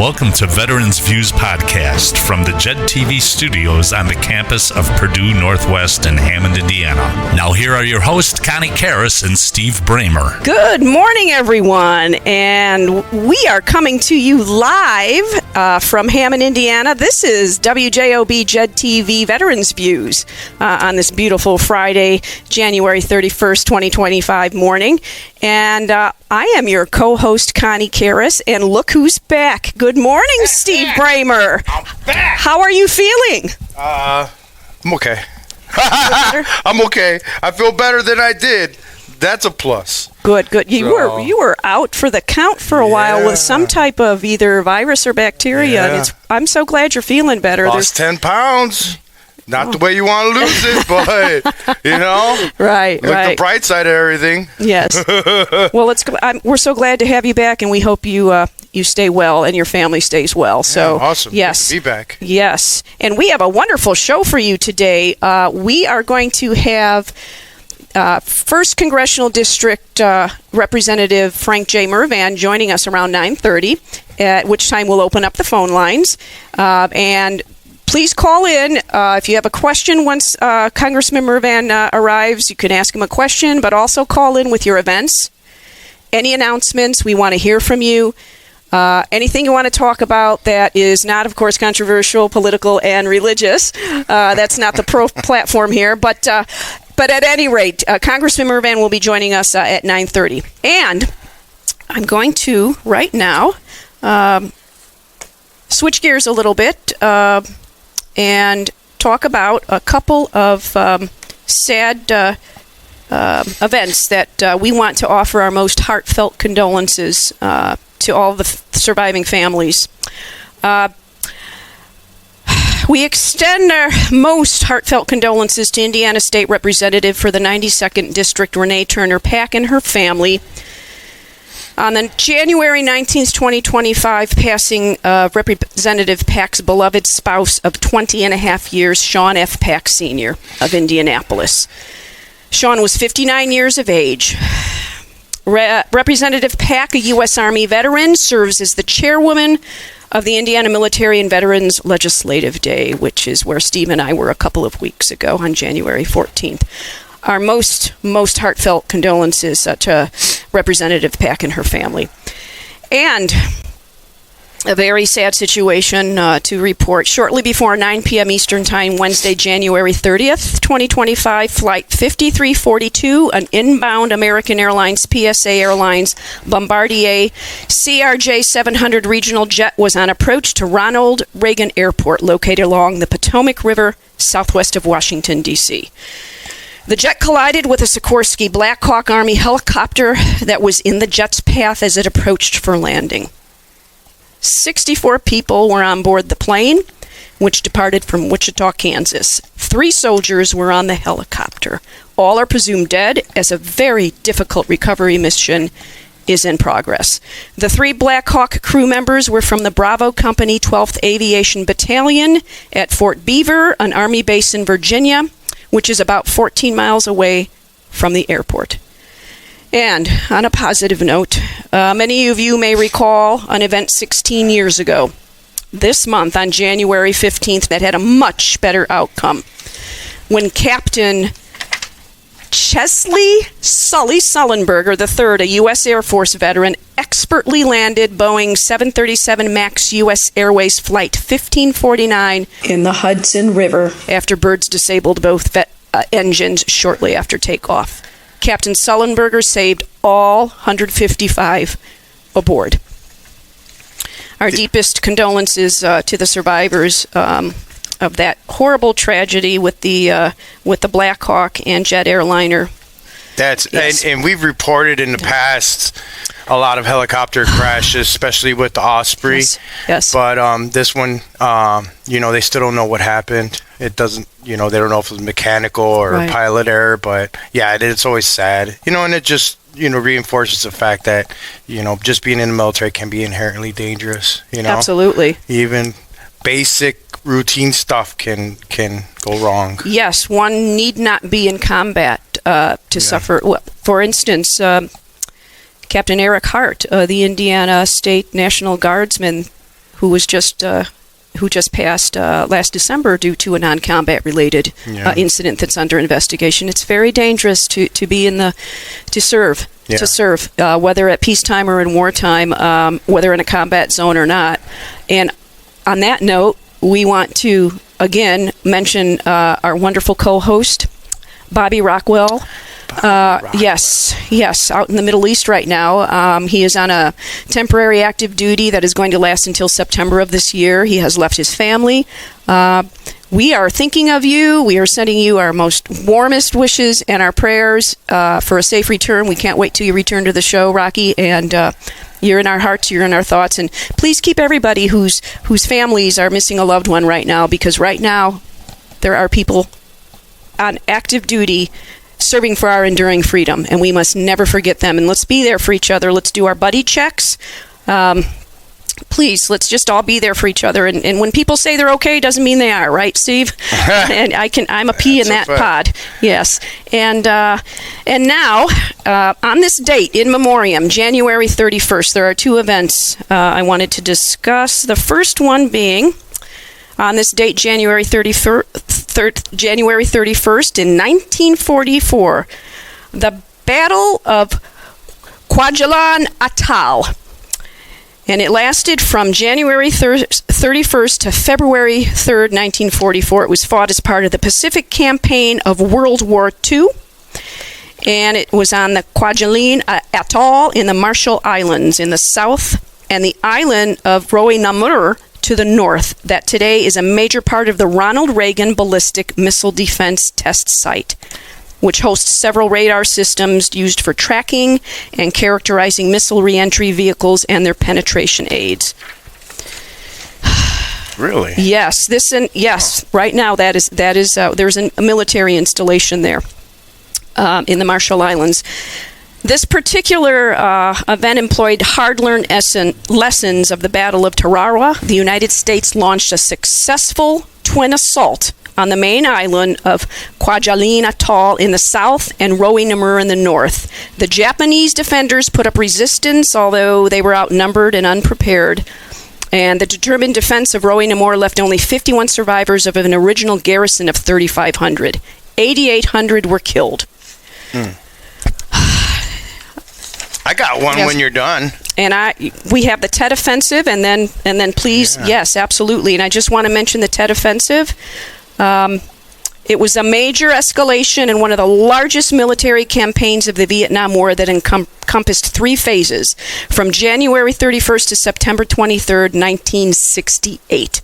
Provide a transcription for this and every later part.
welcome to Veterans Views Podcast from the JED TV studios on the campus of Purdue Northwest in Hammond, Indiana. Now here are your hosts, Connie Karras and Steve Bramer. Good morning, everyone, and we are coming to you live from Hammond, Indiana. This is WJOB JED TV Veterans Views on this beautiful Friday, January 31st, 2025 morning. And I am your co-host, Connie Karras, and look who's back. Good morning, Steve Bramer. I'm back. How are you feeling? I'm okay. I'm okay. I feel better than I did. That's a plus. Good. You were out for the count for a while with some type of either virus or bacteria. Yeah. I'm so glad you're feeling better. Lost 10 pounds. Not the way you want to lose it, but, you know. Right. Look the bright side of everything. Yes. Well, we're so glad to have you back, and we hope you stay well and your family stays well. So, awesome. Yes. Good to be back. Yes. And we have a wonderful show for you today. We are going to have 1st Congressional District Representative Frank J. Mervan joining us around 9:30, at which time we'll open up the phone lines. And please call in if you have a question once Congressman Mervan arrives. You can ask him a question, but also call in with your events. Any announcements, we want to hear from you. Anything you want to talk about that is not, of course, controversial, political, and religious. That's not the platform here. But at any rate, Congressman Mervan will be joining us at 9:30. And I'm going to, right now, switch gears a little bit and talk about a couple of sad events that we want to offer our most heartfelt condolences to all the surviving families. We extend our most heartfelt condolences to Indiana State Representative for the 92nd District, Renee Turner Pack, and her family on the January 19th, 2025 passing of Representative Pack's beloved spouse of 20 and a half years, Sean F. Pack Sr. of Indianapolis. Sean was 59 years of age. Representative Pack, a U.S. Army veteran, serves as the chairwoman of the Indiana Military and Veterans Legislative Day, which is where Steve and I were a couple of weeks ago on January 14th. Our most heartfelt condolences to Representative Pack and her family. And a very sad situation to report. Shortly before 9 p.m. Eastern Time, Wednesday, January 30th, 2025, Flight 5342, an inbound American Airlines PSA Airlines Bombardier CRJ 700 regional jet was on approach to Ronald Reagan Airport, located along the Potomac River, southwest of Washington, D.C. The jet collided with a Sikorsky Black Hawk Army helicopter that was in the jet's path as it approached for landing. 64 people were on board the plane, which departed from Wichita, Kansas. 3 soldiers were on the helicopter. All are presumed dead, as a very difficult recovery mission is in progress. The 3 Black Hawk crew members were from the Bravo Company 12th Aviation Battalion at Fort Beaver, an Army base in Virginia, which is about 14 miles away from the airport. And on a positive note, many of you may recall an event 16 years ago, this month on January 15th, that had a much better outcome, when Captain Chesley Sully Sullenberger III, a U.S. Air Force veteran, expertly landed Boeing 737 MAX U.S. Airways Flight 1549 in the Hudson River after birds disabled both engines shortly after takeoff. Captain Sullenberger saved all 155 aboard. Our deepest condolences to the survivors of that horrible tragedy with the Black Hawk and jet airliner. And we've reported in the past a lot of helicopter crashes, especially with the Osprey. Yes. But this one, they still don't know what happened. It doesn't, they don't know if it was mechanical or pilot error. But yeah, it's always sad, and it just, reinforces the fact that, just being in the military can be inherently dangerous. Absolutely. Even basic routine stuff can go wrong. Yes, one need not be in combat to suffer. Well, for instance, Captain Eric Hart, the Indiana State National Guardsman, who just passed last December due to a non-combat related incident that's under investigation. It's very dangerous to serve. Yeah. To serve, whether at peacetime or in wartime, whether in a combat zone or not. And on that note, we want to again mention our wonderful co-host, Bobby Rockwell. Yes, out in the Middle East right now. He is on a temporary active duty that is going to last until September of this year. He has left his family. We are thinking of you. We are sending you our most warmest wishes and our prayers for a safe return. We can't wait till you return to the show, Rocky, and you're in our hearts, you're in our thoughts, and please keep everybody whose families are missing a loved one right now, because right now there are people on active duty serving for our enduring freedom, and we must never forget them. And let's be there for each other. Let's do our buddy checks. Please, let's just all be there for each other. And when people say they're okay, doesn't mean they are, right, Steve? And I'm a pea in that pod. Yes. And now, on this date, in memoriam, January 31st, there are two events I wanted to discuss. The first one being, on this date, January 31st, in 1944, the Battle of Kwajalein Atoll. And it lasted from January 31st to February 3rd, 1944. It was fought as part of the Pacific Campaign of World War II. And it was on the Kwajalein Atoll in the Marshall Islands in the south, and the island of Roe-Namur to the north, that today is a major part of the Ronald Reagan Ballistic Missile Defense Test Site, which hosts several radar systems used for tracking and characterizing missile reentry vehicles and their penetration aids. Really? Yes. Right now, there's a military installation there in the Marshall Islands. This particular event employed hard-learned lessons of the Battle of Tarawa. The United States launched a successful twin assault on the main island of Kwajalein Atoll in the south and Roe-Namur in the north. The Japanese defenders put up resistance, although they were outnumbered and unprepared. And the determined defense of Roe-Namur left only 51 survivors of an original garrison of 3,500. 8,800 were killed. I got one when you're done. And we have the Tet Offensive, and then please, yes, absolutely. And I just want to mention the Tet Offensive. It was a major escalation and one of the largest military campaigns of the Vietnam War that encompassed 3 phases, from January 31st to September 23rd, 1968.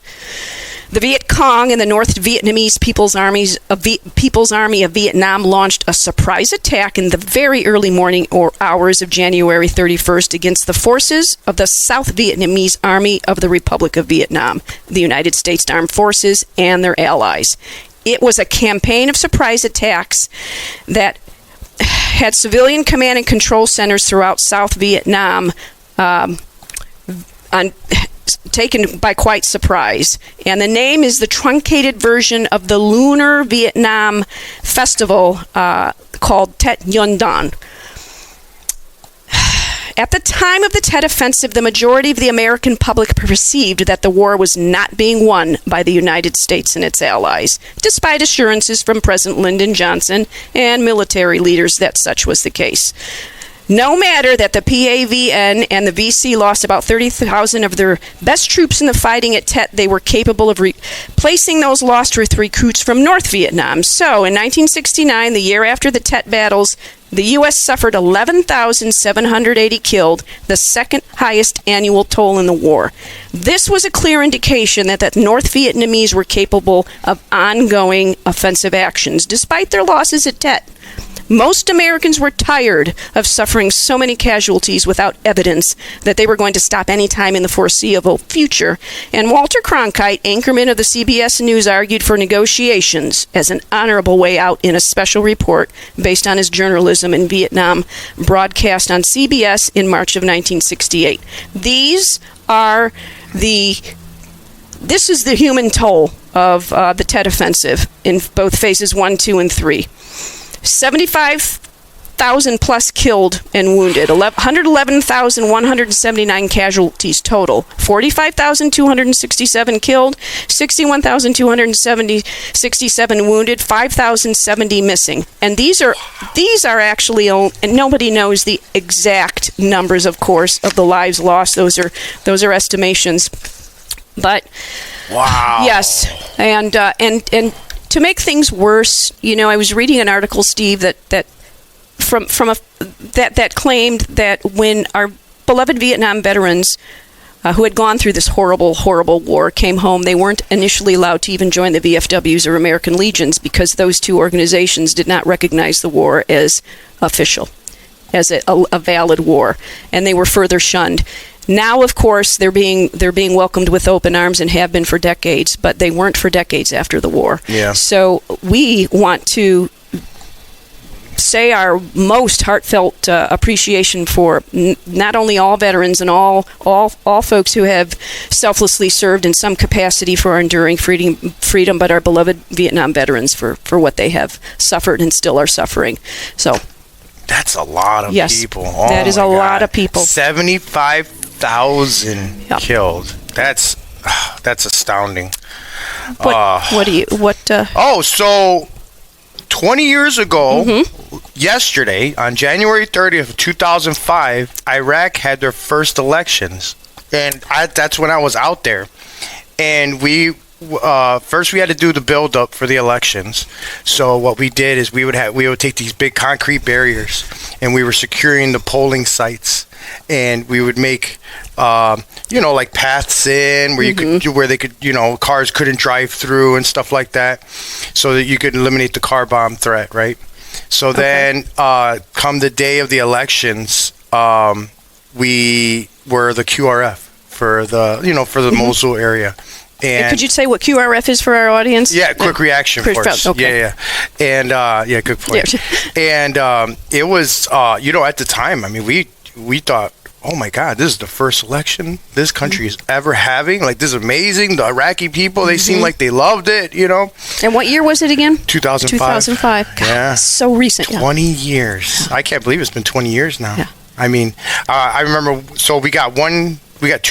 The Viet Cong and the North Vietnamese People's Army of Vietnam launched a surprise attack in the very early morning hours of January 31st against the forces of the South Vietnamese Army of the Republic of Vietnam, the United States Armed Forces, and their allies. It was a campaign of surprise attacks that had civilian command and control centers throughout South Vietnam taken by quite surprise. And the name is the truncated version of the Lunar Vietnam Festival called Tet Yun Dan. At the time of the Tet Offensive, the majority of the American public perceived that the war was not being won by the United States and its allies, despite assurances from President Lyndon Johnson and military leaders that such was the case. No matter that the PAVN and the VC lost about 30,000 of their best troops in the fighting at Tet, they were capable of replacing those lost with recruits from North Vietnam. So, in 1969, the year after the Tet battles, the U.S. suffered 11,780 killed, the second highest annual toll in the war. This was a clear indication that the North Vietnamese were capable of ongoing offensive actions, despite their losses at Tet. Most Americans were tired of suffering so many casualties without evidence that they were going to stop any time in the foreseeable future, and Walter Cronkite, anchorman of the CBS News, argued for negotiations as an honorable way out in a special report based on his journalism in Vietnam, broadcast on CBS in March of 1968. This is the human toll of the Tet Offensive in both phases 1, 2, and 3. 75 100,000 plus killed and wounded, 111,179 casualties total, 45,267 killed, 61,267 wounded, 5,070 missing. And these are actually, and nobody knows the exact numbers, of course, of the lives lost. Those are estimations. But wow. Yes, and to make things worse, I was reading an article, Steve, that claimed that when our beloved Vietnam veterans who had gone through this horrible, horrible war came home, they weren't initially allowed to even join the VFWs or American Legions because those two organizations did not recognize the war as official, as a valid war, and they were further shunned. Now, of course, they're being welcomed with open arms and have been for decades, but they weren't for decades after the war. Yeah. So we want to say our most heartfelt appreciation for not only all veterans and all folks who have selflessly served in some capacity for our enduring freedom, but our beloved Vietnam veterans for what they have suffered and still are suffering. So that's a lot of people. Oh, that is a lot of people. 75,000 killed. That's astounding. So 20 years ago, yesterday, on January 30th, 2005, Iraq had their first elections. And that's when I was out there. And first we had to do the build-up for the elections. So what we did is we would take these big concrete barriers, and we were securing the polling sites. And we would make, like paths in where cars couldn't drive through and stuff like that, so that you could eliminate the car bomb threat, right? So then, come the day of the elections, we were the QRF for the Mosul area. And could you say what QRF is for our audience? Yeah, quick reaction force. Okay. Yeah. And good point. And it was, at the time, I mean, we thought, oh my God, this is the first election this country is ever having. Like, this is amazing. The Iraqi people, they seem like they loved it, And what year was it again? 2005. 2005. God, yeah. So recent. 20 years. I can't believe it's been 20 years now. Yeah. I mean, I remember, so we got 2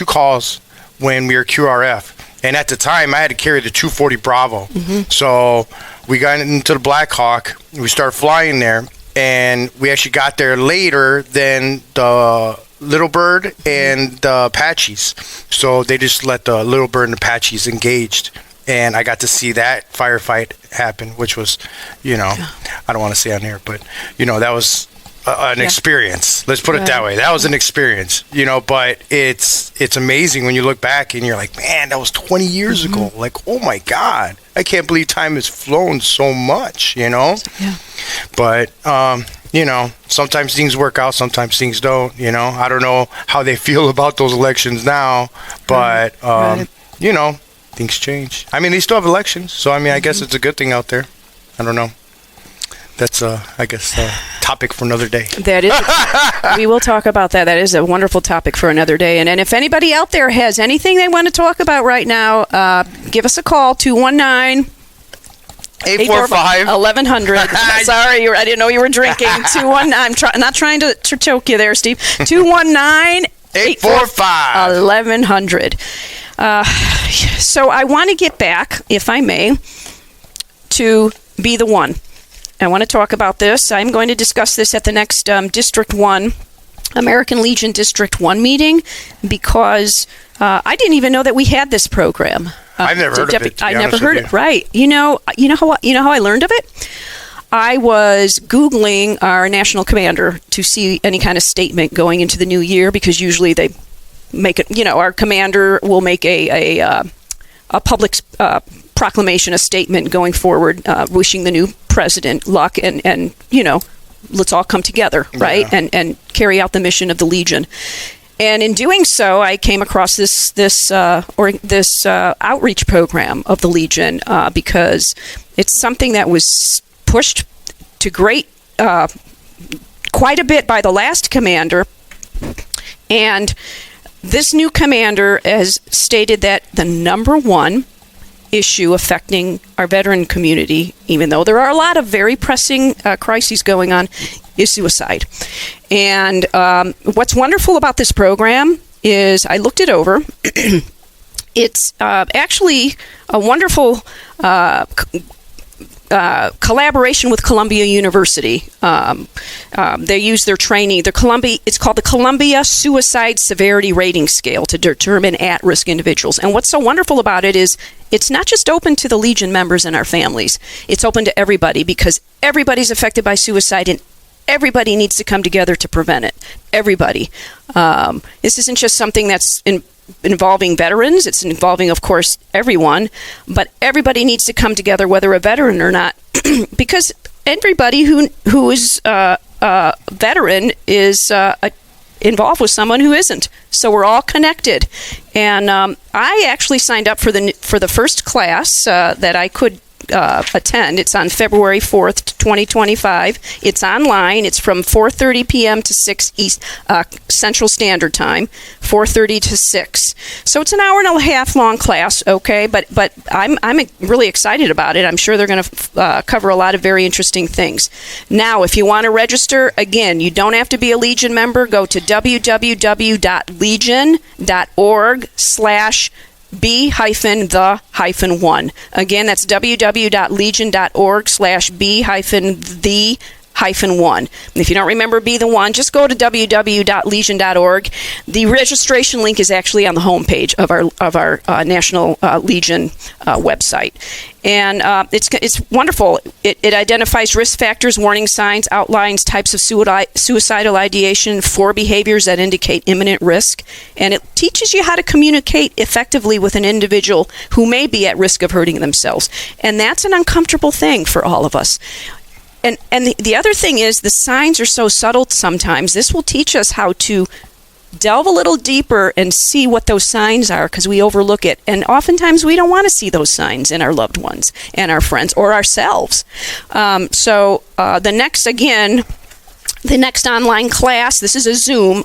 calls when we were QRF. And at the time, I had to carry the 240 Bravo. So we got into the Black Hawk. We started flying there. And we actually got there later than the Little Bird and the Apaches. So they just let the Little Bird and the Apaches engaged. And I got to see that firefight happen, which was, I don't want to say on here, but, that was an experience. Let's put it that way. That was an experience, but it's amazing when you look back and you're like, man, that was 20 years ago. Like, oh my God, I can't believe time has flown so much, Yeah. But, sometimes things work out, sometimes things don't, I don't know how they feel about those elections now, but, things change. I mean, they still have elections, so, I guess it's a good thing out there. I don't know. That's, I guess, a topic for another day. That is. We will talk about that. That is a wonderful topic for another day. And if anybody out there has anything they want to talk about right now, give us a call, 219-845-1100. Sorry, I didn't know you were drinking. 219. I'm not trying to choke you there, Steve. 219-845-1100. So I want to get back, if I may, to Be the One. I want to talk about this. I'm going to discuss this at the next District 1, American Legion District 1 meeting, because I didn't even know that we had this program. I've never heard of it. I never heard it. Right. You know how I learned of it? I was Googling our national commander to see any kind of statement going into the new year, because usually they make it, our commander will make a public proclamation, a statement going forward, wishing the new president luck and let's all come together, right? Yeah. And carry out the mission of the Legion. And in doing so, I came across this outreach program of the Legion, because it's something that was pushed to quite a bit by the last commander. And this new commander has stated that the number one issue affecting our veteran community, even though there are a lot of very pressing crises going on, is suicide. And what's wonderful about this program is I looked it over. It's actually a wonderful collaboration with Columbia University. They use their training. It's called the Columbia Suicide Severity Rating Scale to determine at-risk individuals. And what's so wonderful about it is it's not just open to the Legion members and our families. It's open to everybody because everybody's affected by suicide and everybody needs to come together to prevent it. Everybody. This isn't just something that's involving veterans. It's involving, of course, everyone. But everybody needs to come together, whether a veteran or not, because everybody who is a veteran is involved with someone who isn't. So we're all connected. And I actually signed up for the first class that I could attend. It's on February 4th, 2025. It's online. It's from 4:30 p.m. to 6 East Central Standard Time, 4:30 to 6. So it's an hour and a half long class, okay? But I'm really excited about it. I'm sure they're going to cover a lot of very interesting things. Now, if you want to register, again, you don't have to be a Legion member. Go to www.legion.org/B-the-1. Again, that's www.legion.org/B-the-1. If you don't remember Be the One, just go to www.legion.org. The registration link is actually on the homepage of our National Legion website. And it's wonderful. It identifies risk factors, warning signs, outlines types of suicidal ideation, 4 behaviors that indicate imminent risk, and it teaches you how to communicate effectively with an individual who may be at risk of hurting themselves. And that's an uncomfortable thing for all of us. And the other thing is the signs are so subtle sometimes. This will teach us how to delve a little deeper and see what those signs are because we overlook it. And oftentimes we don't want to see those signs in our loved ones and our friends or ourselves. So the next online class, this is a Zoom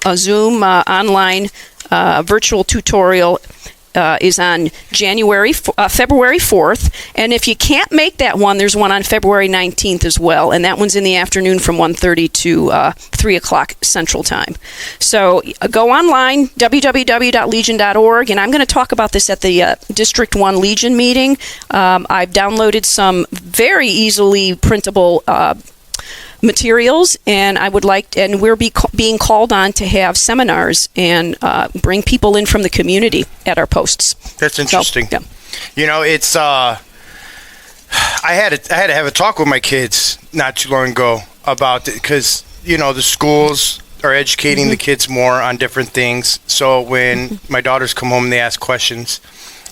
online virtual tutorial is on February 4th. And if you can't make that one, there's one on February 19th as well. And that one's in the afternoon from 1:30 to 3 o'clock Central Time. So go online, www.legion.org. And I'm going to talk about this at the District 1 Legion meeting. I've downloaded some very easily printable materials, and we're being called on to have seminars and bring people in from the community at our posts. That's interesting. So, yeah. You know, it's I had to have a talk with my kids not too long ago about it because the schools are educating the kids more on different things. So when my daughters come home and they ask questions,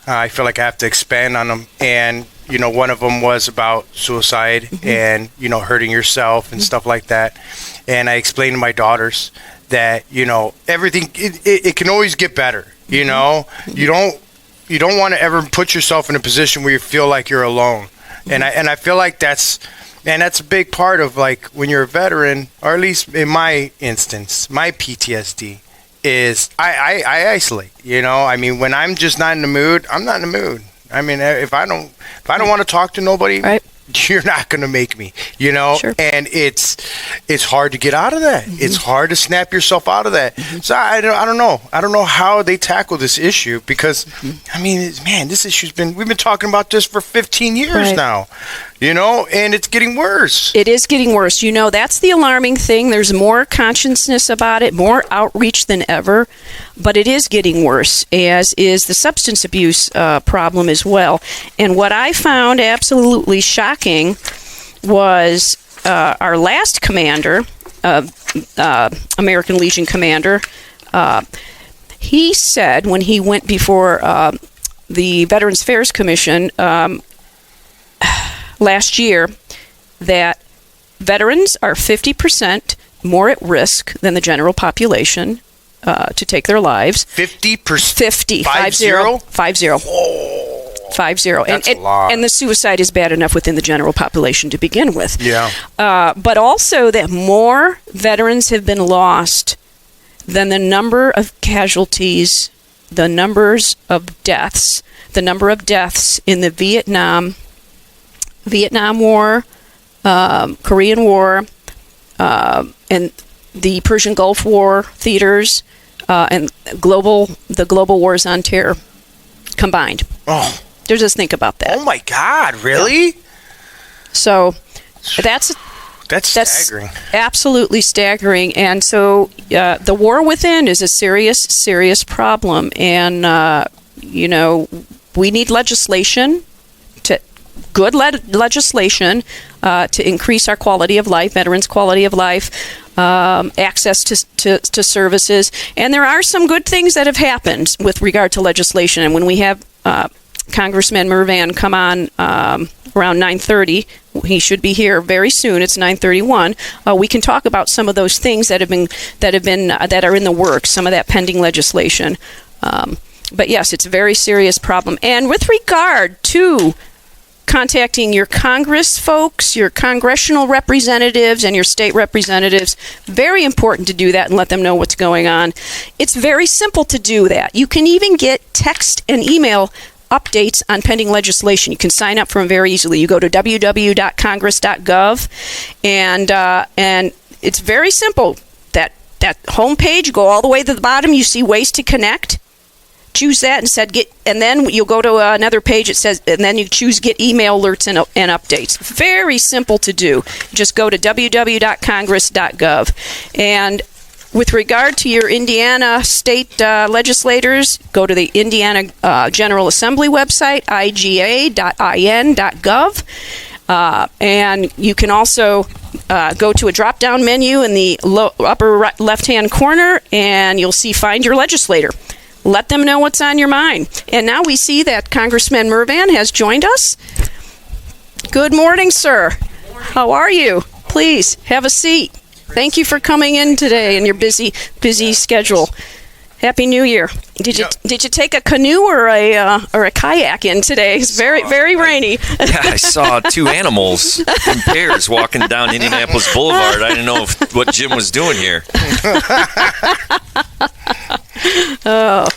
I feel like I have to expand on them. And one of them was about suicide and, hurting yourself and stuff like that. And I explained to my daughters that, everything, it can always get better. You don't want to ever put yourself in a position where you feel like you're alone. And I feel like that's a big part of like when you're a veteran, or at least in my instance, my PTSD is I isolate, I mean, when I'm just not in the mood, I'm not in the mood. I mean, if I don't want to talk to nobody, right, you're not going to make me, Sure. And it's hard to get out of that. It's hard to snap yourself out of that. So I don't know. I don't know how they tackle this issue because, I mean, man, this issue's we've been talking about this for 15 years now, and it's getting worse. It is getting worse. That's the alarming thing. There's more consciousness about it, more outreach than ever, but it is getting worse, as is the substance abuse problem as well. And what I found absolutely shocking was our last commander, American Legion commander, he said when he went before the Veterans Affairs Commission last year that veterans are 50% more at risk than the general population to take their lives. 50%? 50. 50. Oh, 50. That's a lot. And the suicide is bad enough within the general population to begin with. Yeah. But also that more veterans have been lost than the number of casualties the number of deaths in the Vietnam War, Korean War, and the Persian Gulf War theaters, and the global wars on terror combined. Oh, just think about that. Oh my God! Really? Yeah. So that's staggering. Absolutely staggering. And so the war within is a serious problem. And we need legislation, legislation to increase our quality of life, veterans' quality of life, access to services. And there are some good things that have happened with regard to legislation. And when we have Congressman Mervan come on around 9:30, he should be here very soon. It's 9:31. We can talk about some of those things that are in the works, some of that pending legislation. But yes, it's a very serious problem. And with regard to contacting your Congress folks, your congressional representatives, and your state representatives, very important to do that and let them know what's going on. It's very simple to do that. You can even get text and email updates on pending legislation. You can sign up for them very easily. You go to www.congress.gov, and it's very simple. That homepage, go all the way to the bottom. You see ways to connect. Choose that and then you'll go to another page. It says, and then you choose get email alerts and updates. Very simple to do. Just go to www.congress.gov. And with regard to your Indiana state legislators, go to the Indiana General Assembly website, iga.in.gov. And you can also go to a drop-down menu in the upper left-hand corner, and you'll see Find Your Legislator. Let them know what's on your mind. And now we see that Congressman Mervan has joined us. Good morning, sir. Good morning. How are you? Please, have a seat. Thank you for coming in today in your busy schedule. Happy New Year. Did you take a canoe or a kayak in today? It's very rainy. Yeah, I saw two animals in pairs walking down Indianapolis Boulevard. I didn't know what Jim was doing here. Oh,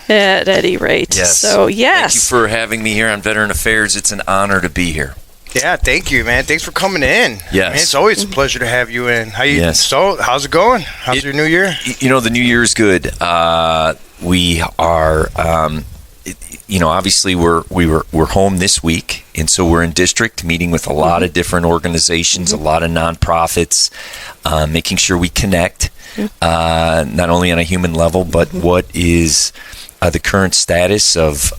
at any rate. Yes. So, yes. Thank you for having me here on Veteran Affairs. It's an honor to be here. Yeah, thank you, man. Thanks for coming in. Yes. Man, it's always a pleasure to have you in. Yes. So, how's it going? How's your new year? The new year is good. We are, obviously we're home this week, and so we're in district meeting with a lot of different organizations, a lot of nonprofits, making sure we connect, not only on a human level, but what is the current status of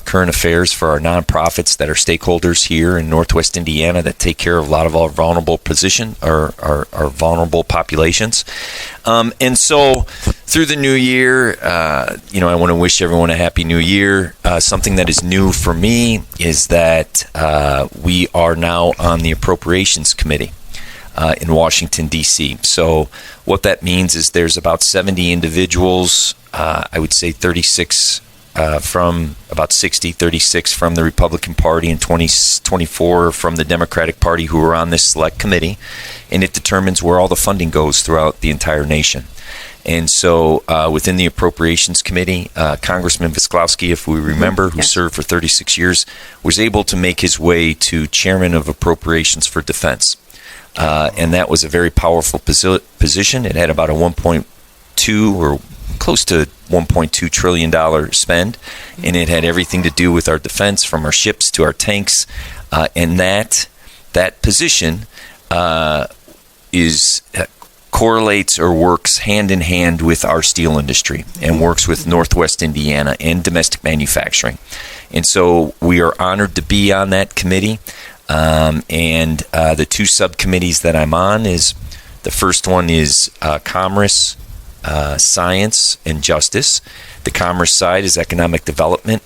current affairs for our nonprofits that are stakeholders here in Northwest Indiana that take care of a lot of our vulnerable our vulnerable populations. And so through the new year, I want to wish everyone a happy new year. Something that is new for me is that we are now on the Appropriations Committee in Washington, D.C. So what that means is there's about 70 individuals, I would say 36 from about 36 from the Republican Party and 24 from the Democratic Party who are on this select committee, and it determines where all the funding goes throughout the entire nation. And so within the Appropriations Committee, Congressman Visklowski, if we remember, who served for 36 years, was able to make his way to Chairman of Appropriations for Defense. And that was a very powerful position. It had about a 1.2 or close to $1.2 trillion spend, and it had everything to do with our defense, from our ships to our tanks. And that position correlates or works hand in hand with our steel industry and works with Northwest Indiana and domestic manufacturing. And so we are honored to be on that committee. And the two subcommittees that I'm on is, the first one is Commerce, Science, and Justice. The Commerce side is Economic Development,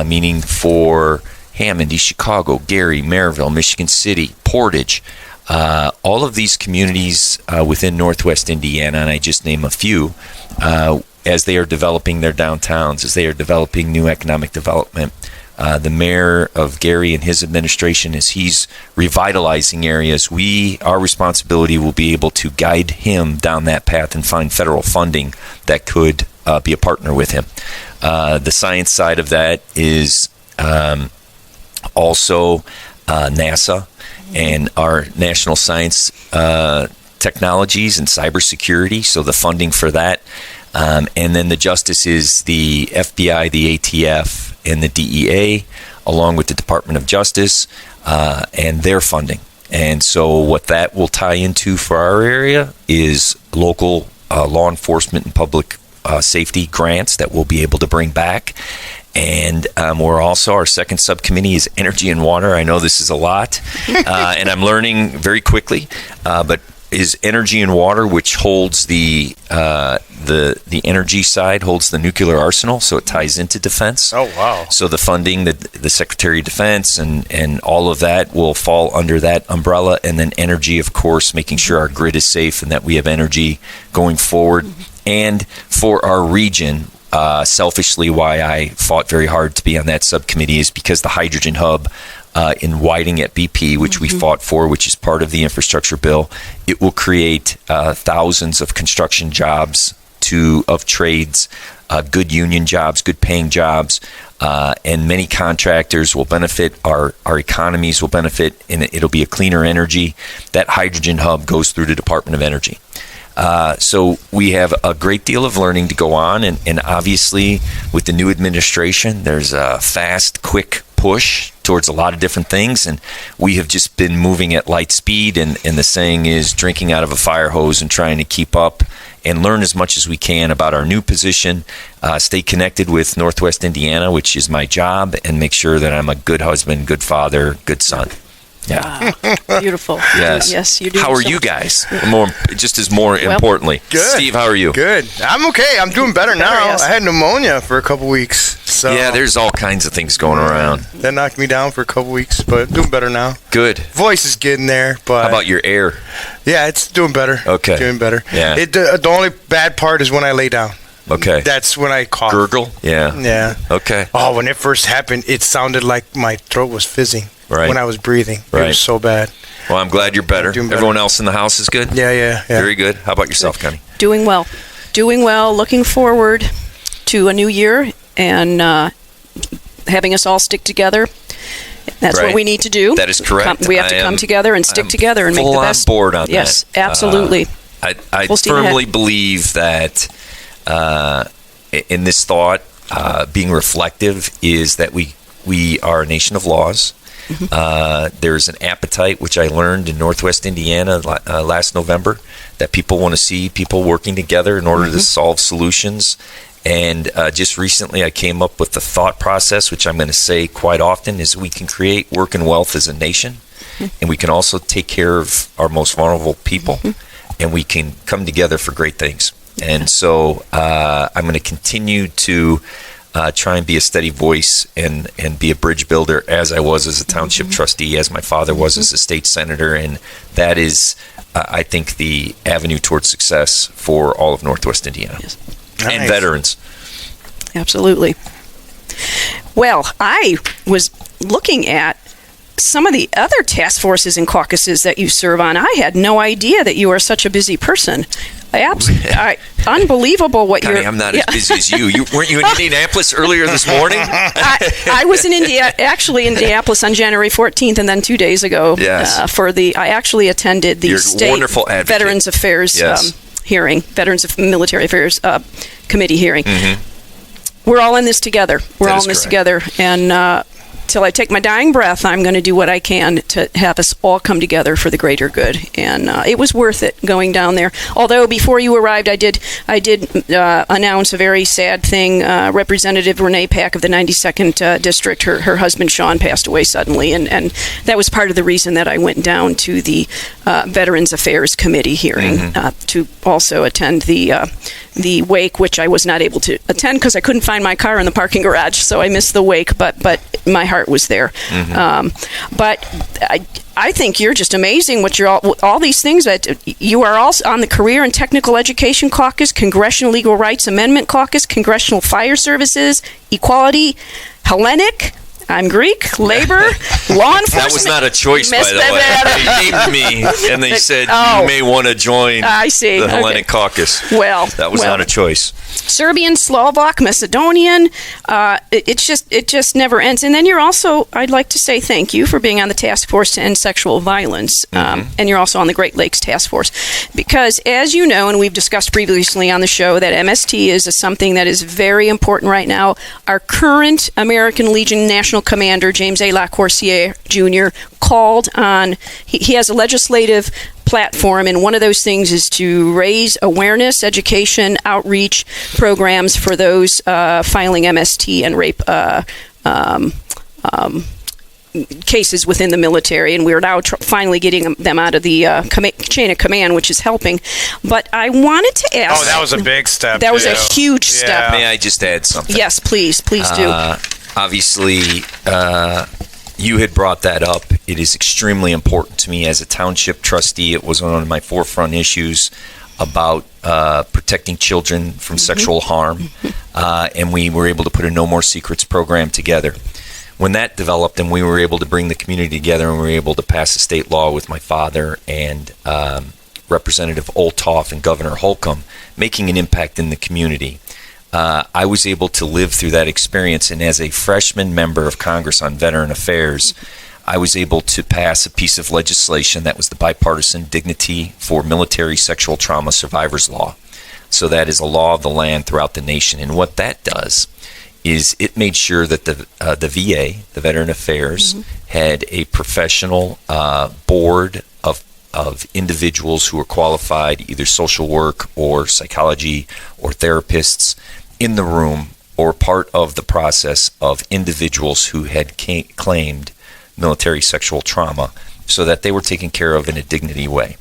meaning for Hammond, East Chicago, Gary, Maryville, Michigan City, Portage, all of these communities within Northwest Indiana, and I just name a few, as they are developing their downtowns, as they are developing new economic development. the mayor of Gary and his administration, as he's revitalizing areas, our responsibility will be able to guide him down that path and find federal funding that could be a partner with him. The science side of that is also NASA and our national science technologies and cybersecurity, so the funding for that. And then the justice is the FBI, the ATF, and the DEA, along with the Department of Justice and their funding. And so what that will tie into for our area is local law enforcement and public safety grants that we'll be able to bring back. And we're also, our second subcommittee is energy and water. I know this is a lot, and I'm learning very quickly, but is energy and water, which holds the energy side, holds the nuclear arsenal, so it ties into defense. Oh, wow. So the funding, the Secretary of Defense and all of that will fall under that umbrella. And then energy, of course, making sure our grid is safe and that we have energy going forward. And for our region, selfishly, why I fought very hard to be on that subcommittee is because the hydrogen hub in Whiting at BP, which we fought for, which is part of the infrastructure bill, it will create thousands of construction jobs of trades, good union jobs, good paying jobs, and many contractors will benefit. Our economies will benefit, and it'll be a cleaner energy. That hydrogen hub goes through the Department of Energy. So we have a great deal of learning to go on, and obviously with the new administration, there's a fast, quick push towards a lot of different things, and we have just been moving at light speed, and the saying is drinking out of a fire hose and trying to keep up and learn as much as we can about our new position, stay connected with Northwest Indiana, which is my job, and make sure that I'm a good husband, good father, good son. Yeah. Beautiful. Yes. Yes, you do. How are you guys? More importantly. Good. Steve, how are you? Good. I'm okay. I'm doing better now. Yes. I had pneumonia for a couple weeks. So Yeah, there's all kinds of things going around. That knocked me down for a couple weeks, but I'm doing better now. Good. Voice is getting there, but How about your air? yeah, it's doing better. Okay. Doing better. Yeah. The only bad part is when I lay down. Okay. That's when I cough. Gurgle? Yeah. Yeah. Okay. Oh, when it first happened, it sounded like my throat was fizzing Right. when I was breathing. Right. It was so bad. Well, I'm glad you're better. Doing better. Everyone else in the house is good? Yeah. Very good. How about yourself, Connie? Doing well. Looking forward to a new year and having us all stick together. That's Right. what we need to do. That is correct. We have to come together and stick together and make the best. Full on board on yes, that. absolutely. I Full steam firmly ahead. believe that in this thought, being reflective is that we are a nation of laws. There's an appetite, which I learned in Northwest Indiana last November, that people want to see people working together in order to solve solutions. And just recently I came up with the thought process, which I'm going to say quite often, is we can create work and wealth as a nation, and we can also take care of our most vulnerable people, and we can come together for great things. And so I'm going to continue to try and be a steady voice and be a bridge builder, as I was as a township trustee, as my father was as a state senator. And that is, I think, the avenue towards success for all of Northwest Indiana. Yes. And Nice. veterans. Absolutely. Well, I was looking at some of the other task forces and caucuses that you serve on. I had no idea that you are such a busy person. Unbelievable what Connie, you're... I'm not as busy as you. Weren't you in Indianapolis earlier this morning? I was in Indianapolis on January 14th, and then 2 days ago Yes. I actually attended the You're a state wonderful advocate. Veterans Affairs Yes. hearing, Veterans of Military Affairs Committee hearing. We're all in this together. We're all in this together, and till I take my dying breath, I'm going to do what I can to have us all come together for the greater good. And it was worth it going down there. Although before you arrived, I did announce a very sad thing. Representative Renee Pack of the 92nd District, her husband Sean passed away suddenly, and that was part of the reason that I went down to the Veterans Affairs Committee hearing to also attend the wake, which I was not able to attend because I couldn't find my car in the parking garage, so I missed the wake, but my heart was there. But I think you're just amazing what all these things that you are also on the Career and Technical Education Caucus, Congressional Legal Rights Amendment Caucus, Congressional Fire Services, Equality, Hellenic. I'm Greek, labor, law enforcement. That was not a choice, by the way. They named me, and they said, you may want to join the Hellenic Caucus. Well, that was not a choice. Serbian, Slovak, Macedonian. It just never ends. And then you're also, I'd like to say thank you for being on the Task Force to End Sexual Violence. And you're also on the Great Lakes Task Force. Because as you know, and we've discussed previously on the show, that MST is something that is very important right now. Our current American Legion National Commander, James A. LaCourcier Jr., called on, he has a legislative platform, and one of those things is to raise awareness, education, outreach programs for those filing MST and rape cases within the military, and we're now finally getting them out of the chain of command, which is helping. But I wanted to ask... Oh, that was a big step. That was a huge step. May I just add something? Yes, please do. Obviously, you had brought that up. It is extremely important to me as a township trustee. It was one of my forefront issues about protecting children from sexual harm, and we were able to put a No More Secrets program together. When that developed and we were able to bring the community together and we were able to pass a state law with my father and Representative Olthoff and Governor Holcomb, making an impact in the community, I was able to live through that experience. And as a freshman member of Congress on Veteran Affairs, I was able to pass a piece of legislation that was the Bipartisan Dignity for Military Sexual Trauma Survivors Law. So that is a law of the land throughout the nation. And what that does is it made sure that the VA, the Veteran Affairs, had a professional board of individuals who were qualified, either social work or psychology or therapists, in the room or part of the process of individuals who had claimed military sexual trauma, so that they were taken care of in a dignity way.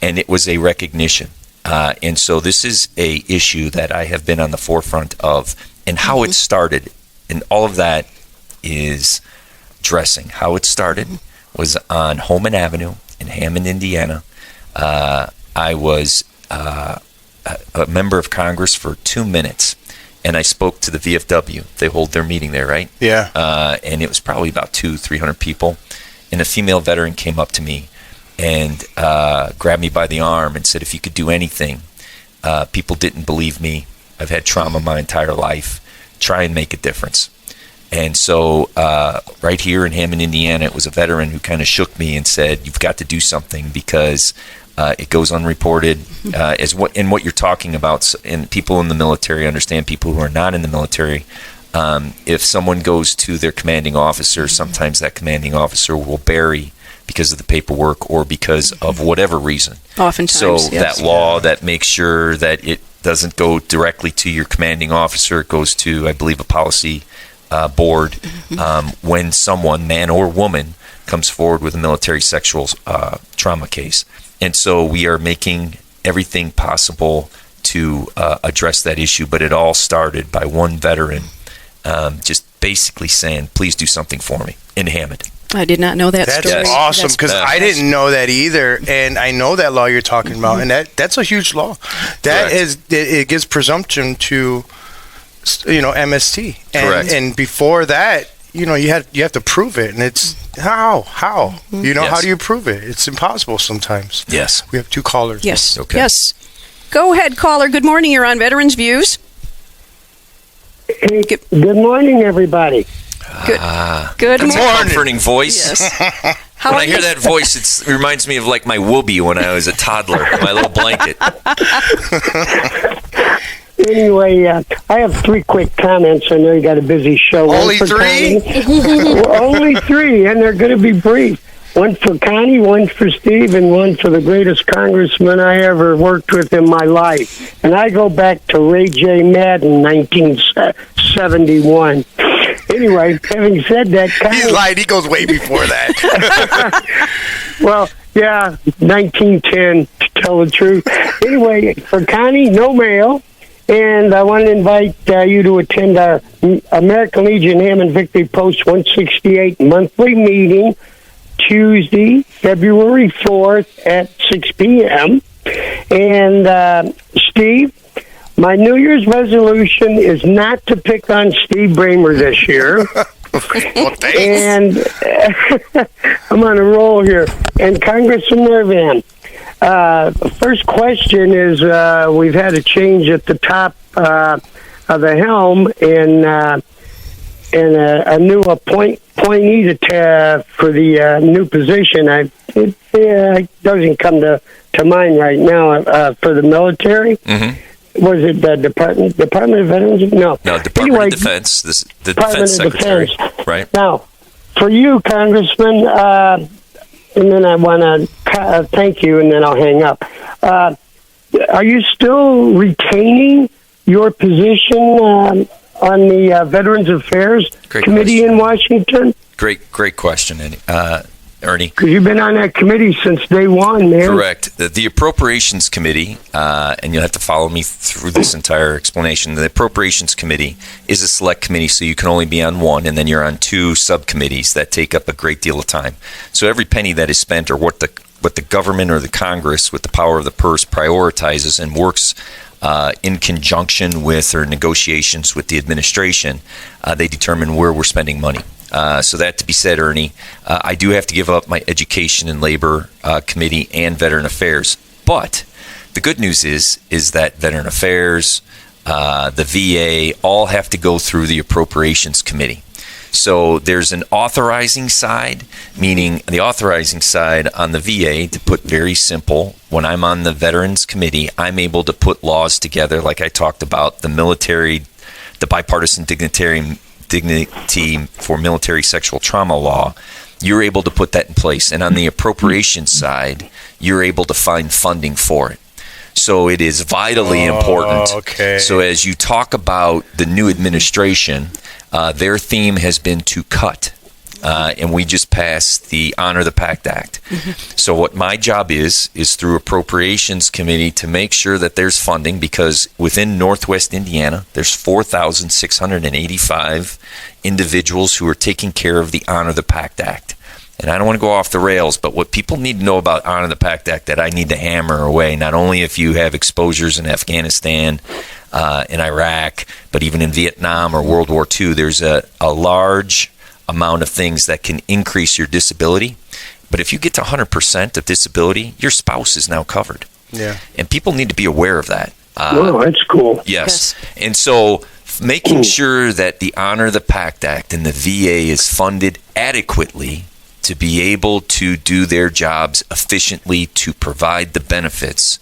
And it was a recognition. And so this is a issue that I have been on the forefront of, and how it started. And all of that is dressing. How it started was on Holman Avenue in Hammond, Indiana. I was a member of Congress for 2 minutes, and I spoke to the VFW. They hold their meeting there, right? Yeah. And it was probably about 200-300 people. And a female veteran came up to me and grabbed me by the arm and said, if you could do anything. People didn't believe me. I've had trauma my entire life. Try and make a difference. And so right here in Hammond, Indiana, it was a veteran who kind of shook me and said, you've got to do something, because it goes unreported. What you're talking about, and people in the military understand, people who are not in the military, if someone goes to their commanding officer, sometimes that commanding officer will bury because of the paperwork or because of whatever reason. Oftentimes, so yes. That law that makes sure that it doesn't go directly to your commanding officer, it goes to, I believe, a policy board when someone, man or woman, comes forward with a military sexual trauma case. And so we are making everything possible to address that issue, but it all started by one veteran just basically saying, please do something for me in Hammond. I did not know that story. That's awesome, because I didn't know that either, and I know that law you're talking about, and that's a huge law. That is, it gives presumption to, MST, and before that, you have to prove it, and it's how how do you prove it? It's impossible sometimes. Yes, we have 2 callers. Yes, okay. Yes. Go ahead, caller. Good morning. You're on Veterans Views. Hey, good morning, everybody. Good That's morning. a comforting voice. Yes. When I hear that voice, it reminds me of like my whoopee when I was a toddler, my little blanket. Anyway, I have 3 quick comments. I know you got a busy show. Only 3? Only 3, and they're going to be brief. One for Connie, one for Steve, and one for the greatest congressman I ever worked with in my life. And I go back to Ray J. Madden, 1971. Anyway, having said that... He's lied. He goes way before that. Well, yeah, 1910, to tell the truth. Anyway, for Connie, no mail. And I want to invite you to attend our American Legion Hammond Victory Post 168 monthly meeting, Tuesday, February 4th at 6 p.m. And Steve, my New Year's resolution is not to pick on Steve Bramer this year. Well, thanks. And I'm on a roll here. And Congressman Mervan, first question is we've had a change at the top of the helm and a new appointee for the new position. It doesn't come to mind right now for the military. Mm-hmm. Was it the Department of Veterans? No, Department of Defense. The Defense Secretary. Right. Now, for you, Congressman, and then I want to thank you, and then I'll hang up. Are you still retaining your position on the Veterans Affairs Committee in Washington? Great question, Ernie. Because you've been on that committee since day one, man. Correct. The Appropriations Committee, and you'll have to follow me through this entire explanation. The Appropriations Committee is a select committee, so you can only be on one, and then you're on two subcommittees that take up a great deal of time. So every penny that is spent, or what the government or the Congress, with the power of the purse, prioritizes and works in conjunction with or negotiations with the administration, they determine where we're spending money. So that to be said, Ernie, I do have to give up my Education and Labor Committee and Veteran Affairs. But the good news is that Veteran Affairs, the VA, all have to go through the Appropriations Committee. So there's an authorizing side, meaning the authorizing side on the VA, to put very simple, when I'm on the Veterans Committee, I'm able to put laws together, like I talked about, the military, the bipartisan dignity for military sexual trauma law. You're able to put that in place. And on the appropriations side, you're able to find funding for it. So it is vitally important. Okay. So as you talk about the new administration, their theme has been to cut. And we just passed the Honor the Pact Act. Mm-hmm. So what my job is through Appropriations Committee to make sure that there's funding, because within Northwest Indiana, there's 4,685 individuals who are taking care of the Honor the Pact Act. And I don't want to go off the rails, but what people need to know about Honor the Pact Act that I need to hammer away, not only if you have exposures in Afghanistan, in Iraq, but even in Vietnam or World War II, there's a large amount of things that can increase your disability. But if you get to 100% of disability, your spouse is now covered. Yeah. And people need to be aware of that. Oh, that's cool. Yes. And so making sure that the Honor the Pact Act and the VA is funded adequately to be able to do their jobs efficiently, to provide the benefits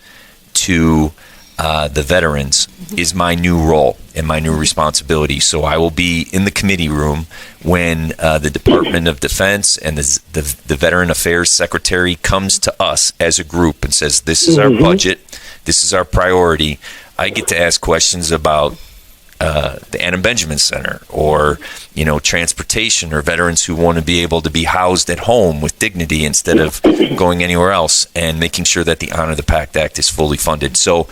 to the veterans, is my new role and my new responsibility. So I will be in the committee room when the Department of Defense and the Veteran Affairs Secretary comes to us as a group and says, this is our budget, this is our priority. I get to ask questions about the Anna Benjamin Center, or transportation, or veterans who want to be able to be housed at home with dignity instead of going anywhere else, and making sure that the Honor the Pact Act is fully funded. So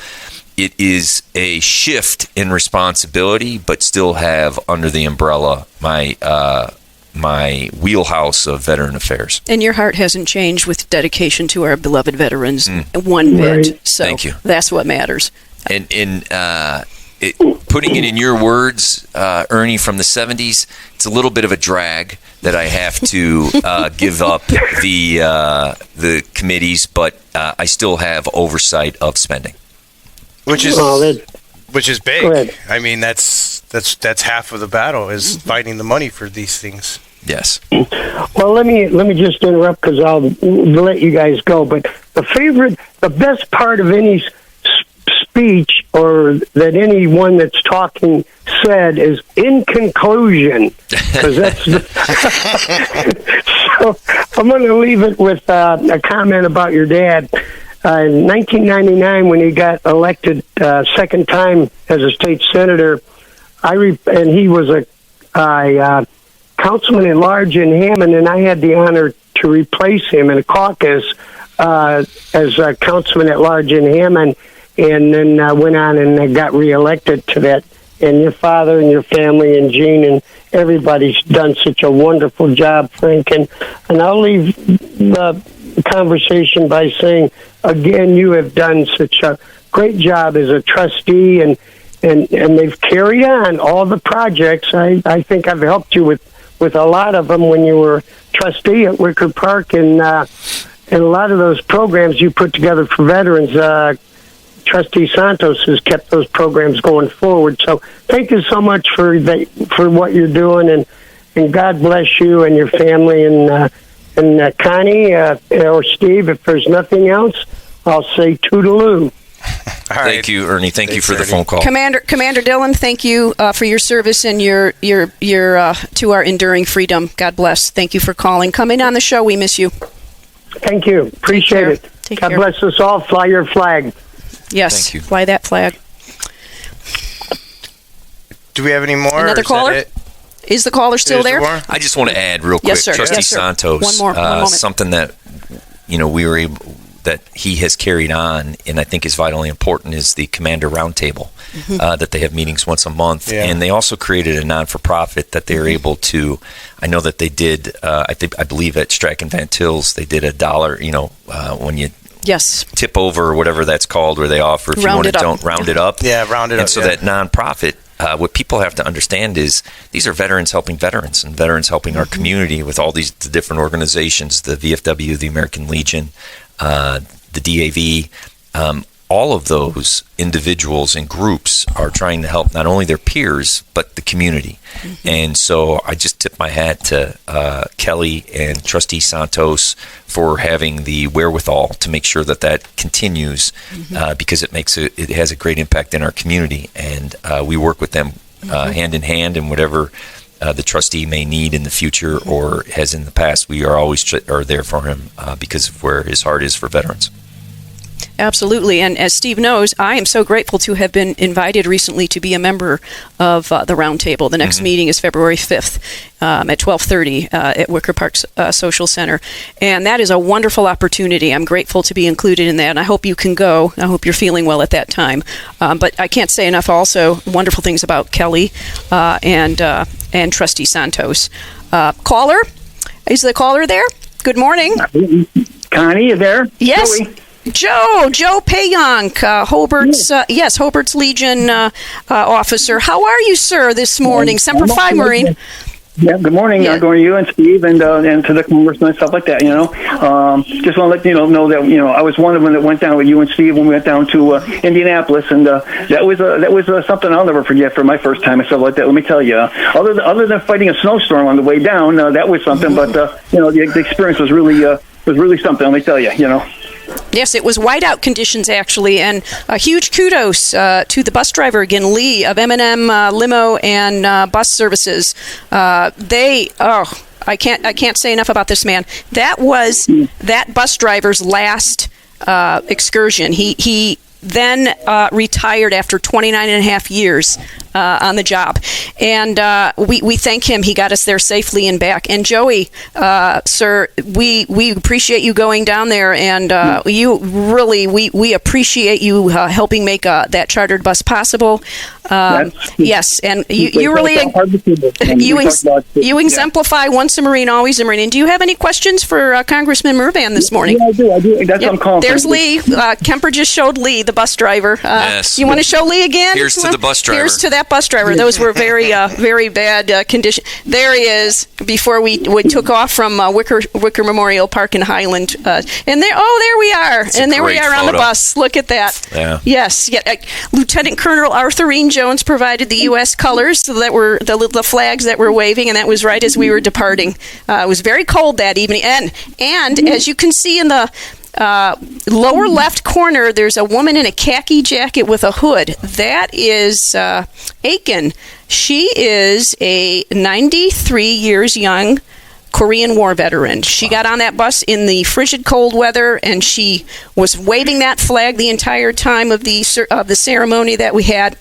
it is a shift in responsibility, but still have under the umbrella my wheelhouse of veteran affairs. And your heart hasn't changed with dedication to our beloved veterans one bit. Right. So thank you. That's what matters. And putting it in your words, Ernie, from the 70s, it's a little bit of a drag that I have to give up the committees, but I still have oversight of spending. Which is big. I mean, that's half of the battle, is finding the money for these things. Yes. Well, let me just interrupt, because I'll let you guys go. But the best part of any speech, or that anyone that's talking said, is "in conclusion," because that's so I'm going to leave it with a comment about your dad. In 1999, when he got elected second time as a state senator, and he was a councilman at large in Hammond, and I had the honor to replace him in a caucus as a councilman at large in Hammond, and then went on and got reelected to that. And your father and your family and Gene and everybody's done such a wonderful job, Frank. And I'll leave the conversation by saying, again, you have done such a great job as a trustee, and they've carried on all the projects. I think I've helped you with with a lot of them when you were trustee at Wicker Park, and a lot of those programs you put together for veterans. Trustee Santos has kept those programs going forward. So thank you so much for what you're doing, and God bless you and your family. And Connie or Steve, if there's nothing else, I'll say toodaloo. Thank you, Ernie. Thanks, you for the phone call. Commander Dillon, thank you for your service and your to our enduring freedom. God bless. Thank you for calling. Coming on the show. We miss you. Thank you. Appreciate it. God bless us all. Fly your flag. Yes. Thank you. Fly that flag. Do we have any more? Another caller? Is the caller still there? I just want to add real quick. Yes, sir. Trustee Yes, sir. Santos. One moment. Something that we were able that he has carried on, and I think is vitally important, is the Commander Roundtable, that they have meetings once a month, and they also created a non-for-profit that they're able to. I know that they did. I believe at Strachan Van Til's they did $1. When you tip over or whatever that's called, where they offer if round you want to round it up. Yeah, round it up. And so that nonprofit. What people have to understand is these are veterans helping veterans, and veterans helping our community with all these different organizations, the VFW, the American Legion, the DAV. All of those individuals and groups are trying to help not only their peers, but the community. And so I just tip my hat to Kelly and Trustee Santos for having the wherewithal to make sure that continues, because it has a great impact in our community. And we work with them hand in hand, and whatever the trustee may need in the future or has in the past, we are always there for him because of where his heart is for veterans. Absolutely. And as Steve knows, I am so grateful to have been invited recently to be a member of the Roundtable. The next meeting is February 5th at 12:30 at Wicker Park Social Center. And that is a wonderful opportunity. I'm grateful to be included in that, and I hope you can go. I hope you're feeling well at that time. But I can't say enough also wonderful things about Kelly and Trustee Santos. Caller? Is the caller there? Good morning. Connie, you there? Yes. Joey. Joe Payonk, Hobart's Legion officer. How are you, sir, this morning? Semper Fi, Marine. Yeah, good morning. Yeah. Going to you and Steve and to the congressman and stuff like that, Just want to let you know that, I was one of them that went down with you and Steve when we went down to Indianapolis, and that was something I'll never forget for my first time and stuff like that. Let me tell you, other than fighting a snowstorm on the way down, that was something, but, the experience was really something, let me tell you, Yes, it was whiteout conditions, actually, and a huge kudos to the bus driver again, Lee of M&M Limo and Bus Services. I can't say enough about this man. That was that bus driver's last excursion. He then retired after 29 and a half years on the job. And we thank him. He got us there safely and back. And Joey, sir, we appreciate you going down there, and you really, we appreciate you helping make that chartered bus possible. Yes, and you really, you exemplify once a Marine, always a Marine. And do you have any questions for Congressman Mervan this morning? Yeah, I do. That's what I'm calling. There's Lee. Kemper just showed Lee, the bus driver. Yes. You want to show Lee again? Here's to the bus driver. Here's to that bus driver. Those were very, very bad condition. There he is before we took off from Wicker Memorial Park in Highland. And there we are. And there we are on the bus. Look at that. Yeah. Yes. Yeah, Lieutenant Colonel Arthurine Jones provided the U.S. colors that were the flags that were waving, and that was right as we were departing. It was very cold that evening. And as you can see in the lower left corner, there's a woman in a khaki jacket with a hood. That is Aiken. She is a 93 years young Korean War veteran. She got on that bus in the frigid cold weather, and she was waving that flag the entire time of the ceremony that we had.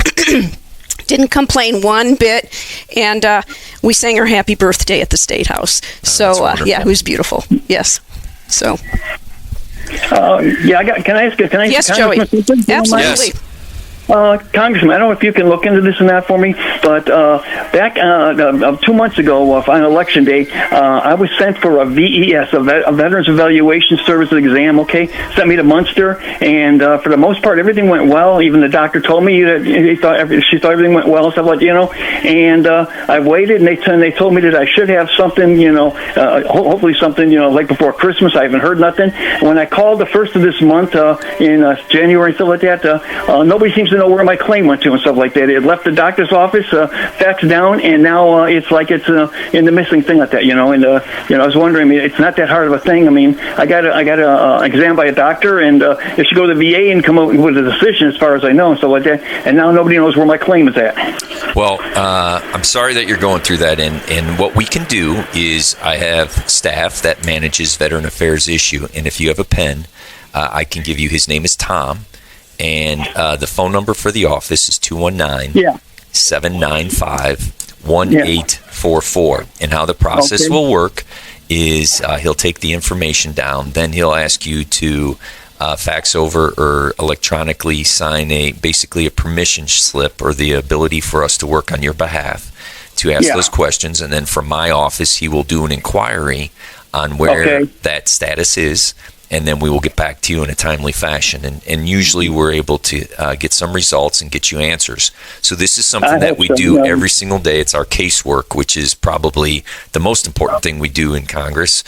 Didn't complain one bit, and we sang her happy birthday at the State House. It was beautiful. Yes. So. Can I ask? Yes, Joey. Absolutely. Yes. Congressman, I don't know if you can look into this and that for me, but back 2 months ago on Election Day, I was sent for a VES, a Veterans Evaluation Services exam, okay? Sent me to Munster, and for the most part, everything went well. Even the doctor told me that she thought everything went well, stuff like, and I waited, and they told me that I should have something, hopefully something, like before Christmas. I haven't heard nothing. When I called the first of this month in January and stuff like that, nobody seems to know where my claim went to and stuff like that. It left the doctor's office, faxed down, and now it's like it's in the missing thing like that, And I was wondering, it's not that hard of a thing. I mean, I got an exam by a doctor, and it should go to the VA and come up with a decision, as far as I know, and stuff like that. And now nobody knows where my claim is at. Well, I'm sorry that you're going through that, and what we can do is I have staff that manages Veteran Affairs issue, and if you have a pen, I can give you. His name is Tom. And the phone number for the office is 219-795-1844. And how the process will work is he'll take the information down. Then he'll ask you to fax over or electronically sign basically a permission slip, or the ability for us to work on your behalf to ask those questions. And then from my office, he will do an inquiry on where that status is. And then we will get back to you in a timely fashion. And usually we're able to get some results and get you answers. So this is something that we do every single day. It's our casework, which is probably the most important thing we do in Congress,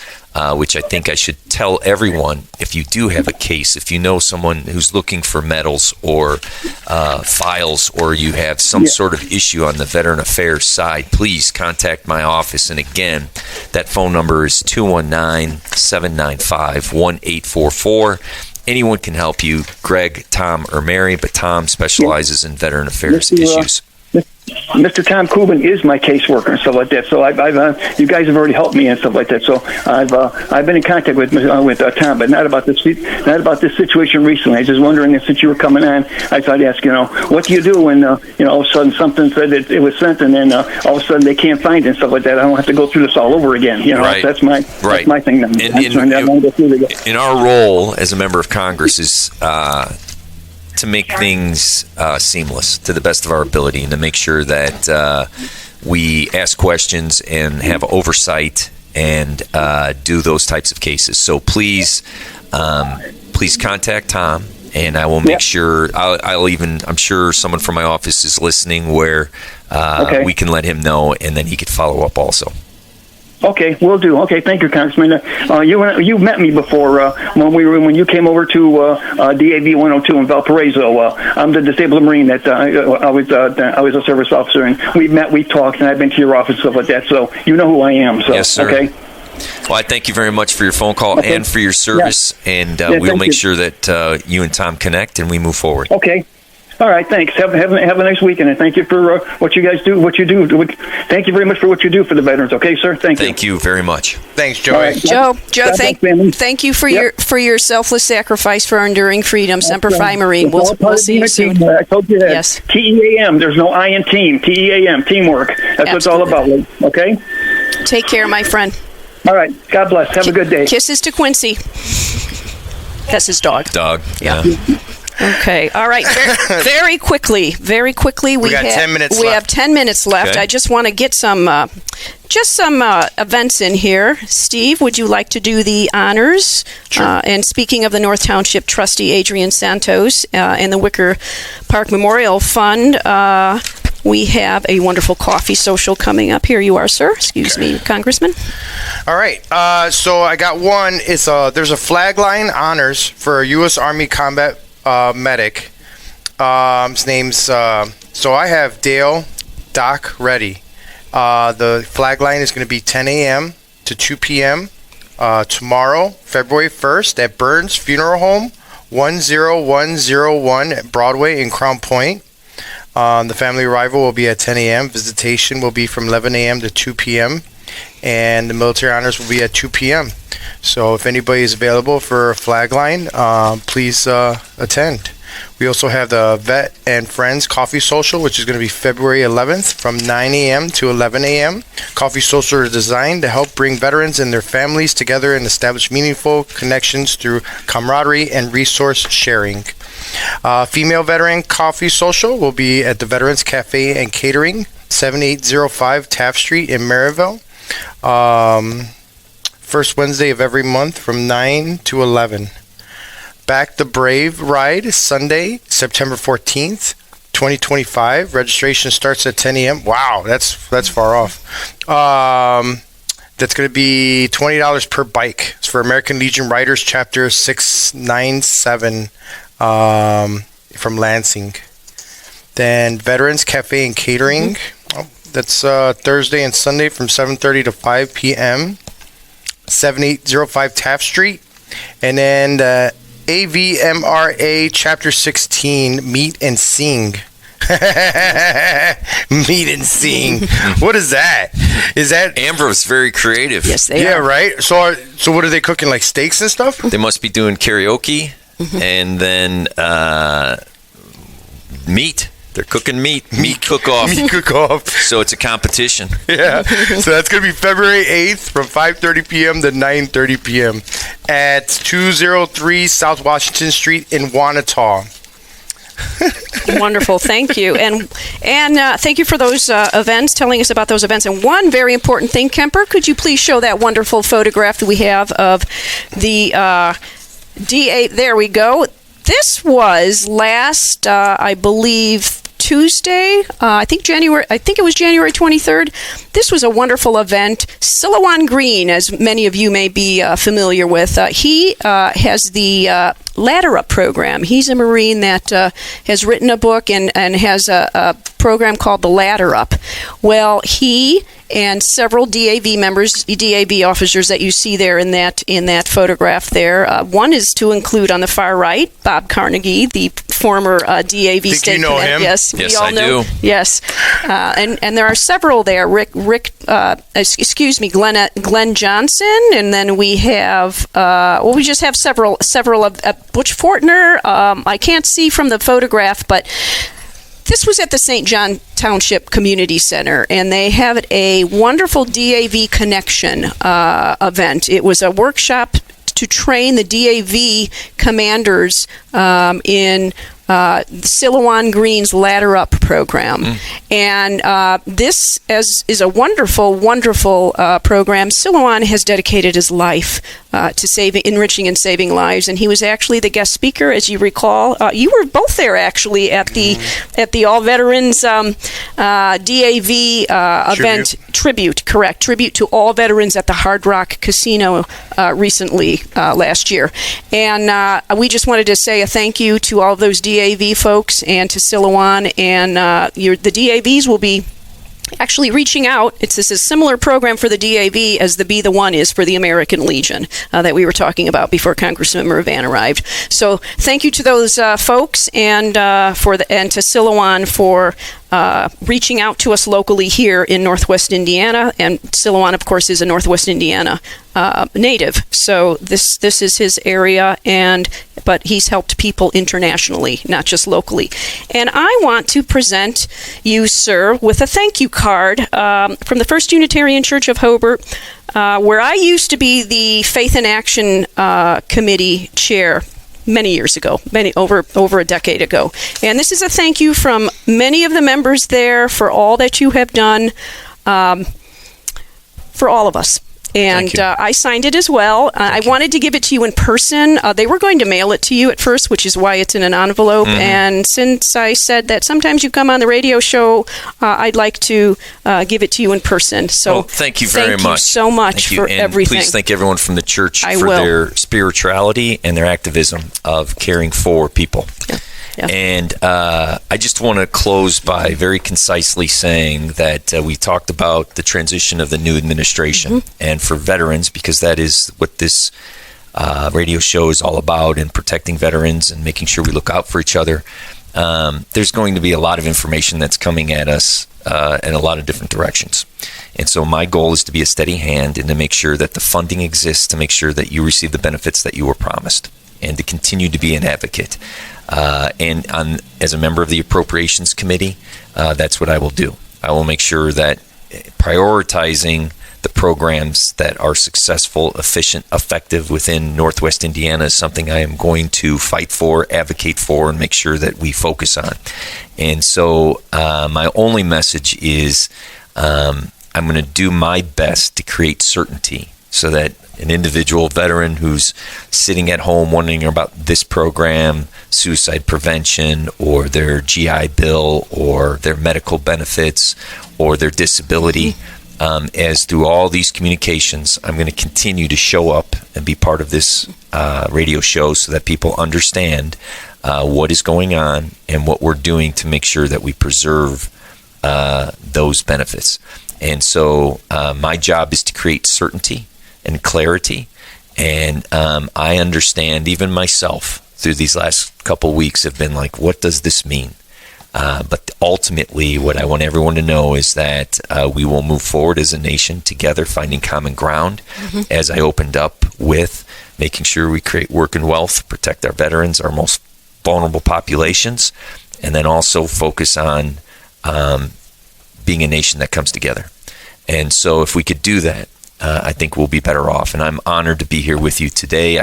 which I think I should tell everyone. If you do have a case, if you know someone who's looking for medals or files, or you have some sort of issue on the Veteran Affairs side, please contact my office. And again, that phone number is 219-795-1844. Anyone can help you, Greg, Tom, or Mary, but Tom specializes in Veteran Affairs issues. Mr. Tom Kubin is my caseworker and stuff like that. So I've you guys have already helped me and stuff like that. So I've been in contact with Tom, but not about this situation recently. I was just wondering, since you were coming on, I thought I'd ask, what do you do when all of a sudden something said that it was sent, and then all of a sudden they can't find it and stuff like that. I don't have to go through this all over again. Right. That's my thing. In our role as a member of Congress is to make things seamless to the best of our ability, and to make sure that we ask questions and have oversight and do those types of cases. So please contact Tom, and I will make sure I'm sure someone from my office is listening where we can let him know, and then he could follow up also. Okay, will do. Okay, thank you, Congressman. You met me before when you came over to DAV 102 in Valparaiso. I'm the disabled Marine that I was a service officer, and we met, we talked, and I've been to your office, stuff like that. So you know who I am. So, yes, sir. Okay. Well, I thank you very much for your phone call and for your service, and we'll make sure that you and Tom connect and we move forward. Okay. All right, thanks. Have a nice weekend, and thank you for what you guys do. What you do. Thank you very much for what you do for the veterans. Okay, sir. Thank you very much. Thanks, Joey. Right. Joe. Thank you for your selfless sacrifice for our enduring freedom. Semper Fi, Marine. We'll see you soon. I told you that. Yes. TEAM. There's no I in team. TEAM. Teamwork. That's what it's all about. Okay. Take care, my friend. All right. God bless. Have a good day. Kisses to Quincy. That's his dog. Yeah. Okay. All right. Very quickly. We got 10 minutes left. We have 10 minutes left. Okay. I just want to get some events in here. Steve, would you like to do the honors? Sure. And speaking of the North Township trustee, Adrian Santos, and the Wicker Park Memorial Fund, we have a wonderful coffee social coming up. Here you are, sir. Excuse me, Congressman. All right. So I got one. There's a flag line honors for a U.S. Army combat medic. His name's so I have Dale Doc Reddy. The flag line is going to be 10 a.m. to 2 p.m. Tomorrow, February 1st, at Burns Funeral Home, 10101 at Broadway in Crown Point. The family arrival will be at 10 a.m. Visitation will be from 11 a.m. to 2 p.m. And the military honors will be at 2 p.m. So if anybody is available for a flag line, please attend. We also have the Vet and Friends Coffee Social, which is going to be February 11th from 9 a.m. to 11 a.m. Coffee Social is designed to help bring veterans and their families together and establish meaningful connections through camaraderie and resource sharing. Female Veteran Coffee Social will be at the Veterans Cafe and Catering, 7805 Taft Street in Maryville. First Wednesday of every month from 9 to 11. Back the Brave Ride, Sunday, September 14th, 2025. Registration starts at 10 a.m. Wow, that's far off. That's going to be $20 per bike. It's for American Legion Riders, Chapter 697 from Lansing. Then Veterans Cafe and Catering. That's Thursday and Sunday from 7:30 to 5 p.m. 7805 Taft Street. And then the AVMRA Chapter 16, Meet and Sing. Meet and Sing. What is that? Is that Ambrose? Very creative. Yes, they are. Yeah, right. So what are they cooking? Like steaks and stuff? They must be doing karaoke, and then meat. They're cooking meat cook-off. Meat cook-off. So it's a competition. Yeah. So that's going to be February 8th from 5:30 p.m. to 9:30 p.m. at 203 South Washington Street in Wanata. Wonderful, thank you, and thank you for those events, telling us about those events. And one very important thing, Kemper, could you please show that wonderful photograph that we have of the D8? There we go. This was last, I believe, Tuesday. I think it was January 23rd. This was a wonderful event. Silouan Green, as many of you may be familiar with, he has the Ladder Up program. He's a Marine that has written a book and has a program called the Ladder Up. Well, he and several DAV members, DAV officers that you see there in that photograph there. One is to include on the far right, Bob Carnegie, the former DAV state. You know him? Yes, yes, we all know. do. Yes, and there are several there. Glenn Johnson, and then we have we just have several of Butch Fortner. I can't see from the photograph, but this was at the St. John Township Community Center, and they have a wonderful DAV Connection event. It was a workshop to train the DAV commanders in Silouan Green's Ladder Up program. And this is a wonderful, wonderful program. Silouan has dedicated his life to enriching and saving lives, and he was actually the guest speaker, as you recall. You were both there, actually, at the All Veterans DAV event tribute to all veterans at the Hard Rock Casino recently last year. And we just wanted to say a thank you to all of those DAV folks and to Silouan, and the DAVs will be actually reaching out. This is a similar program for the DAV as the Be the One is for the American Legion that we were talking about before Congressman Mervan arrived. So thank you to those folks and to Silouan for reaching out to us locally here in Northwest Indiana. And Silouan, of course, is a Northwest Indiana native. So this is his area, but he's helped people internationally, not just locally. And I want to present you, sir, with a thank you card from the First Unitarian Church of Hobart, where I used to be the Faith in Action Committee chair many years ago, over a decade ago. And this is a thank you from many of the members there for all that you have done for all of us. And I signed it as well. I wanted to give it to you in person. They were going to mail it to you at first, which is why it's in an envelope. And since I said that sometimes you come on the radio show, I'd like to give it to you in person. So thank you very much. Thank you so much for everything. Please thank everyone from the church for their spirituality and their activism of caring for people. Yeah. Yeah. And I just want to close by very concisely saying that we talked about the transition of the new administration, and for veterans, because that is what this radio show is all about, and protecting veterans and making sure we look out for each other. There's going to be a lot of information that's coming at us in a lot of different directions. And so my goal is to be a steady hand and to make sure that the funding exists, to make sure that you receive the benefits that you were promised, and to continue to be an advocate. And as a member of the Appropriations Committee, that's what I will do. I will make sure that prioritizing the programs that are successful, efficient, effective within Northwest Indiana is something I am going to fight for, advocate for, and make sure that we focus on. And so my only message is I'm going to do my best to create certainty so that an individual veteran who's sitting at home wondering about this program, suicide prevention, or their GI Bill, or their medical benefits, or their disability, as through all these communications, I'm going to continue to show up and be part of this radio show so that people understand what is going on and what we're doing to make sure that we preserve those benefits. And so my job is to create certainty and clarity. And I understand, even myself, through these last couple weeks have been like, what does this mean? But ultimately, what I want everyone to know is that we will move forward as a nation together, finding common ground, as I opened up with making sure we create work and wealth, protect our veterans, our most vulnerable populations, and then also focus on being a nation that comes together. And so if we could do that, I think we'll be better off. And I'm honored to be here with you today.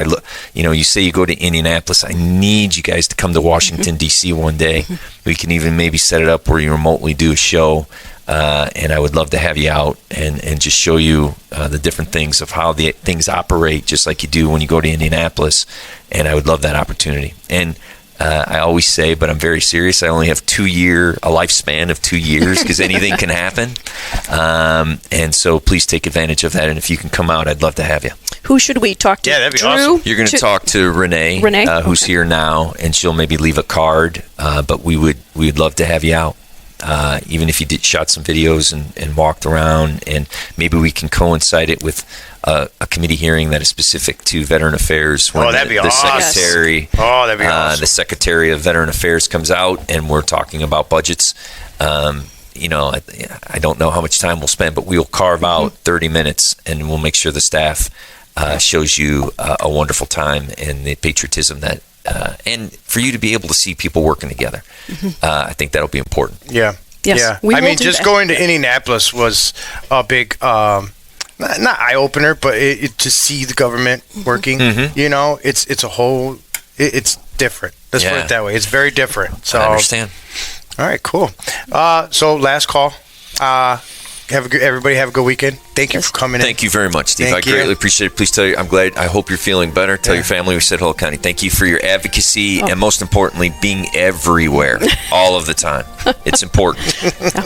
You say you go to Indianapolis. I need you guys to come to Washington, D.C. one day. We can even maybe set it up where you remotely do a show. And I would love to have you out and just show you the different things of how the things operate, just like you do when you go to Indianapolis. And I would love that opportunity. And I always say, but I'm very serious, I only have a lifespan of 2 years because anything can happen. And so please take advantage of that. And if you can come out, I'd love to have you. Who should we talk to? Yeah, that'd be Drew? awesome. You're going to talk to Renee, who's here now, and she'll maybe leave a card. But we'd love to have you out. Even if you shot some videos and walked around, and maybe we can coincide it with a committee hearing that is specific to Veteran Affairs. When that'd be awesome. Secretary, that'd be awesome. The Secretary of Veteran Affairs comes out, and we're talking about budgets. I don't know how much time we'll spend, but we'll carve out 30 minutes, and we'll make sure the staff shows you a wonderful time and the patriotism that. And for you to be able to see people working together, I think that'll be important. Yeah. Yes, yeah. Just going to Indianapolis was a big, not eye-opener, but to see the government working, it's a whole, it's different. Let's put it that way. It's very different. So I understand. All right, cool. So last call. Everybody have a good weekend. Thank you for coming in. Thank you very much, Steve. Thank you. Greatly appreciate it. Please tell you, I hope you're feeling better. Tell your family we said hello, Connie. Thank you for your advocacy and most importantly, being everywhere all of the time. It's important.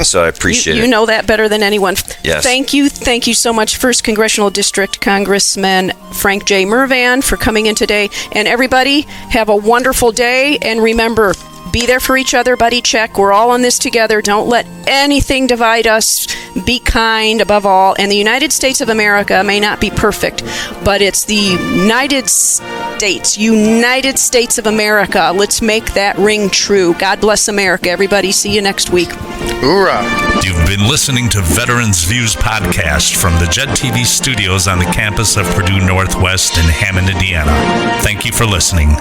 So I appreciate it. You know that better than anyone. Yes. Thank you so much, 1st Congressional District Congressman Frank J. Mervan, for coming in today. And everybody, have a wonderful day. And remember, be there for each other, buddy check. We're all on this together. Don't let anything divide us. Be kind above all. And the United States of America may not be perfect, but it's the United States of America. Let's make that ring true. God bless America, everybody. See you next week. Hoorah. You've been listening to Veterans Views podcast from the Jed TV studios on the campus of Purdue Northwest in Hammond, Indiana. Thank you for listening.